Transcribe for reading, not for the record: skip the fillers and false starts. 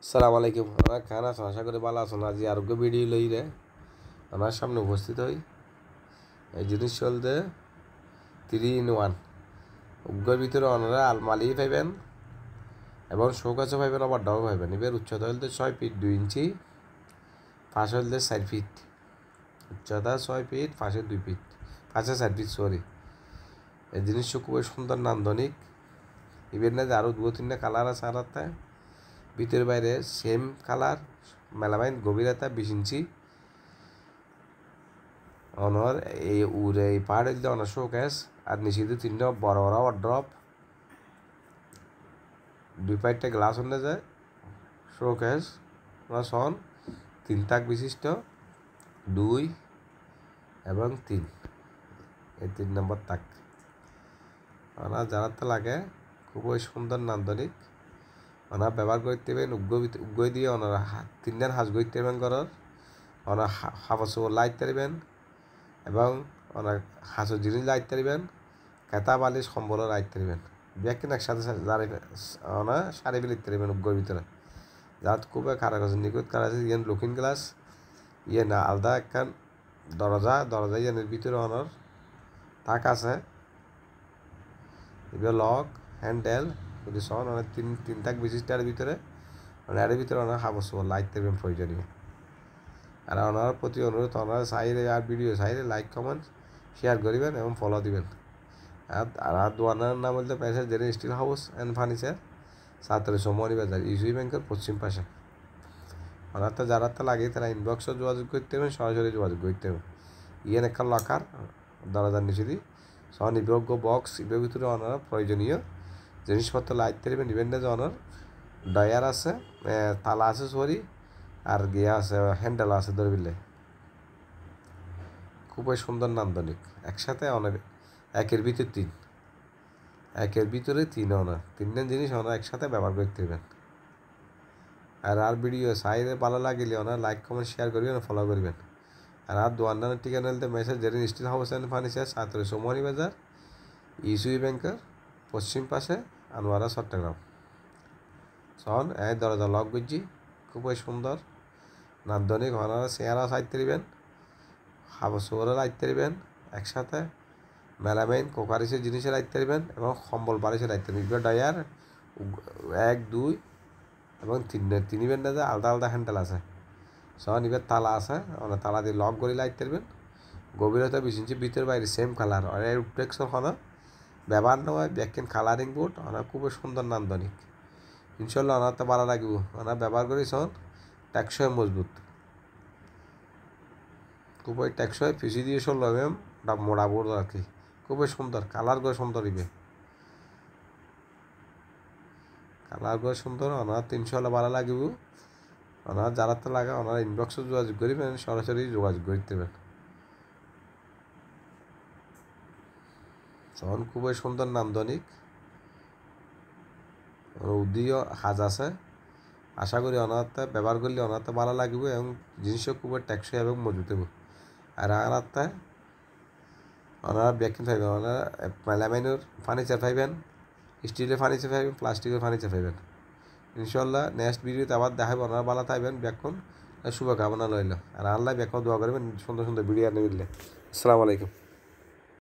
আসসালামু আলাইকুম। আমরা খান আছেন, আশা করি ভালো আছেন। আজ আরোগ্য ভিডিও লই রে আমার সামনে উপস্থিত হই। এই জিনিস চলতে 3-in-1 উগ্গর ভিতরে ওনারা আলমালি পাইবেন এবং শৌকাচও পাইবেন, আবার ডাও পাইবেন। এবার উচ্চতা হলতে 6 ফিট 2 ইঞ্চি, ফাঁস হলতে 4 ফিট। উচ্চতা 6 ফিট, ফাঁসে 2 ফিট, ফাঁসে 4 ফিট, সরি। এই জিনিসটা খুবই সুন্দর নান্দনিক। এবার না আরও 2-3টা কালার আছে আর ভিতরে বাইরে সেম কালার, মেলামাইন গভীরতা 20 ইঞ্চি। অনর এই পাহাড় হইলে অনার শোকেস আর নিচে 3টা বড় বড় ড্রপ, 2 পাইটটা গ্লাস হলে যায় শোকেস সন 3 তাক বিশিষ্ট 2 এবং 3, এই 3 নম্বর তাক। ওনার জানাতে লাগে খুবই সুন্দর নান্দনিক। ওনার ব্যবহার করতে পারেন উগ্গ দিয়ে ওনার 3জন হাঁস গইতে পারবেন ঘরের। ওনার হাফস লাইট পারবেন এবং ওনার হাঁসের জিনিস লাইট পারবেন, কেতা বালিশ সম্বলের লাইট পারবেন। ব্যাগকিন একসাথে ওনার সারি লিখতে পারবেন উগ্গর ভিতরে। যাত খুবই খারাপ আছে, নিখুঁত কাজ আছে। ইয়েন লুকিং গ্লাস, ইয়ে না আলাদা একখান দরজা ইয়েনের ভিতরে ওনার তাক আছে। এবার লক হ্যান্ডেল যদি সন অনেক 3 তাক বিশিষ্টার ভিতরে, মানে এর ভিতরে ওনার হাবস লাইট দেবেন প্রয়োজনীয়। আর ওনার প্রতি অনুরোধ, ওনার সাইডে আর ভিডিও সাইডে লাইক কমেন্ট শেয়ার করিবেন এবং ফলো দিবেন। আর দোয়ানার নাম বলতে পেয়েছে Jeri steel house and furniture, 700 Moulvibazar, UC ব্যাংকের পশ্চিম পাশে। ওনার তো যারা তো লাগে তারা ইনবক্সও যোগাযোগ করতে হবে, সরাসরি যোগাযোগ করতে হবে। ইয়েন একটা লকার দরজার নিচে দিই স্বনির্ভোগ্য বক্স, এর ভিতরে ওনার প্রয়োজনীয় জিনিসপত্র লাইট দেবেন। ইভেন্টে যে ওনার ডয়ার আছে, তালা আছে, সরি, আর গিয়া আছে, হ্যান্ডেল আছে ধরবিলে। খুবই সুন্দর নান্দনিক। একসাথে অনেক একের ভিতরে 3 ওনার 3জন জিনিস ওনার একসাথে ব্যবহার করতে দেবেন। আর ভিডিও সাইডে ভালো লাগিলে ওনার লাইক কমেন্ট শেয়ার করবেন, ফলো করবেন। আর দোয়ান্নার ঠিকানা হলতে message Jerin steel house and furniture, 700 Moulvibazar, UC ব্যাংকের পশ্চিম পাশে, আনোয়ারা, চট্টগ্রাম। সন এই দরজা লক বুঝছি, খুবই সুন্দর নান্দনিক। ওনারা চেয়ারা সাইতে দিবেন, হাবসোরে রাখতে দিবেন একসাথে, মেলামাইন কোকারিসের জিনিসে রাখতে দিবেন এবং কম্বল বালিশে রাখতে দিবেন। ডায়ার 1, 2 এবং 3 ইভেন্টে আলাদা আলাদা হ্যান্ডেল আছে। সন এবার তালা আছে, ওনার তালা দিয়ে লক করে রাখতে দিবেন। গভীরতা 20 ইঞ্চি, ভিতর বাইরে সেম কালার। আর এর প্রোটেকশন হলো ব্যবহার নয় ব্যাককেন কালারিং বোর্ড। ওনার খুবই সুন্দর নান্দনিক। ইনশাল্লাহ ওনার তো ভালো লাগবে। ওনার ব্যবহার করি সন টেকসই মজবুত, খুবই টেকসই। পিসি দিয়ে 16 mm মোড়া বোর্ড আর কি, খুবই সুন্দর। কালার করে সুন্দর ইবে, কালার করে সুন্দর। ওনার 300 ভালো লাগবে। ওনার যারা তো লাগা ওনার ইনবক্সে যোগাযোগ করিবেন, সরাসরি যোগাযোগ করতে দেবেন। তখন খুবই সুন্দর নান্দনিক। উদিও হাজ আছে। আশা করি অনাথটা ব্যবহার করলে অনাথটা ভালো লাগবে এবং জিনিসও খুবই টেকসই এবং মজবুত হবে। আর আনারটা ওনারা ব্যাকিং পাইবেন, ওনারা মেলামাইনের ফার্নিচার পাইবেন, স্টিলের ফার্নিচার পাইবেন, প্লাস্টিকের ফার্নিচার পাইবেন। ইনশাল্লাহ নেক্সট ভিডিওতে আবার দেখাবো। ওনারা ভালো থাকবেন। ব্যাকন শুভকামনা রইল। আর আল্লাহ ব্যাকন দোয়া করবেন সুন্দর সুন্দর ভিডিও আনে মিললে। আসসালামু আলাইকুম।